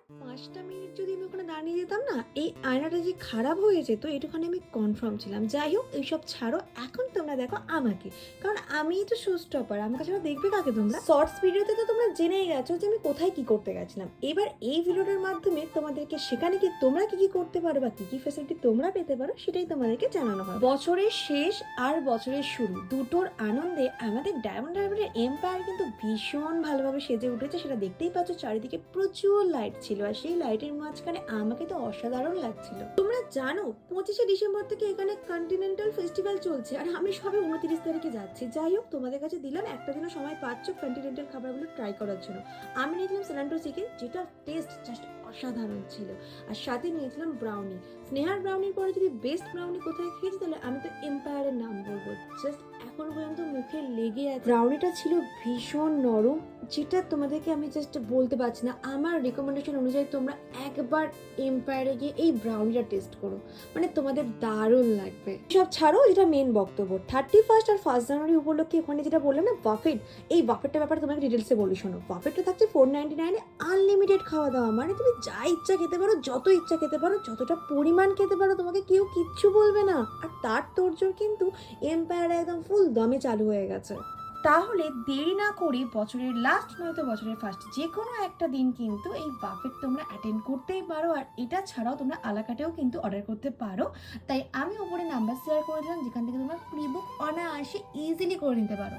5টা মিনিট যদি আমি ওখানে দাঁড়িয়ে যেতাম না, এই আয়নাটা যে খারাপ হয়ে যেত এটুখানি আমি কনফার্ম ছিলাম। যাই হোক এইসব ছাড়ো, এখন তোমরা দেখো আমাকে। কারণ আমিই তো শো স্টপার, আমাকে ছাড়া দেখবে কাকে তোমরা? শর্টস ভিডিওতে তো তোমরা জেনেই গেছো যে আমি কোথায় কি করতে গেছিলাম। এবার এই ভিডিওটার মাধ্যমে তোমাদেরকে সেখানে কি তোমরা কি করতে পারো বা কি ফ্যাসিলিটি তোমরা পেতে পারো সেটাই তোমাদেরকে জানানো হবে। বছরের শেষ আর বছরের শুরু দুটোর আনন্দে আমাদের ডায়মন্ড হারবারের এম্পায়ার কিন্তু ভীষণ ভালোভাবে সেজে উঠেছে। সেটা দেখতেই পাচ্ছ, চারিদিকে প্রচুর লাইট ছিল আর সেই লাইটের মাঝখানে আমাকে তো অসাধারণ লাগছিল। তোমরা জানো 25শে ডিসেম্বর থেকে এখানে কন্টিনেন্টাল ফেস্টিভ্যাল চলছে আর আমি সবে 29 তারিখে যাচ্ছি। যাই হোক তোমাদের কাছে দিলাম একটা দিনও সময় পাচ্ছ কন্টিনেন্টাল খাবারগুলো ট্রাই করার জন্য। আমি নিয়েছিলাম সেলান্টো চিকেন, যেটা টেস্ট জাস্ট অসাধারণ ছিল। আর সাথে নিয়েছিলাম ব্রাউনি। স্নেহার ব্রাউনির পরে যদি বেস্ট ব্রাউনি কোথায় খেয়েছি তাহলে আমি তো এম্পায়ারের নাম বলবো। জাস্ট এখন পর্যন্ত মুখে লেগে আছে। ব্রাউনিটা ছিল ভীষণ নরম, যেটা তোমাদেরকে আমি জাস্ট বলতে পারছি না। আমার রেকমেন্ডেশন অনুযায়ী তোমরা একবার এম্পায়ারে গিয়ে এই ব্রাউনিটা টেস্ট করো, মানে তোমাদের দারুণ লাগবে। সব ছাড়ো, যেটা মেন বক্তব্য, 31 আর 1 জানুয়ারি উপলক্ষে ওখানে যেটা বললাম না বাফেট, এই বাফেটটার ব্যাপারে তোমাকে ডিটেলসে বলি শোনো। বাফেটটা থাকছে 499-এ, আনলিমিটেড খাওয়া দাওয়া, মানে তুমি যা ইচ্ছা খেতে পারো, যত ইচ্ছা খেতে পারো, যতটা পরিমাণ খেতে পারো, তোমাকে কেউ কিচ্ছু বলবে না। আর তার তোড়জোড় কিন্তু এম্পায়ারে একদম ফুল দমে চালু হয়ে গেছে। তাহলে দেরি না করে বছরের লাস্ট নয়তো বছরের ফার্স্ট যে কোনো একটা দিন কিন্তু এই বাফেট তোমরা অ্যাটেন্ড করতেই পারো। আর এটা ছাড়াও তোমরা আলাকাটেও কিন্তু অর্ডার করতে পারো। তাই আমি ওপরে নাম্বার শেয়ার করে দিলাম, যেখান থেকে তোমরা প্রি বুক অনায়াসে ইজিলি করে নিতে পারো।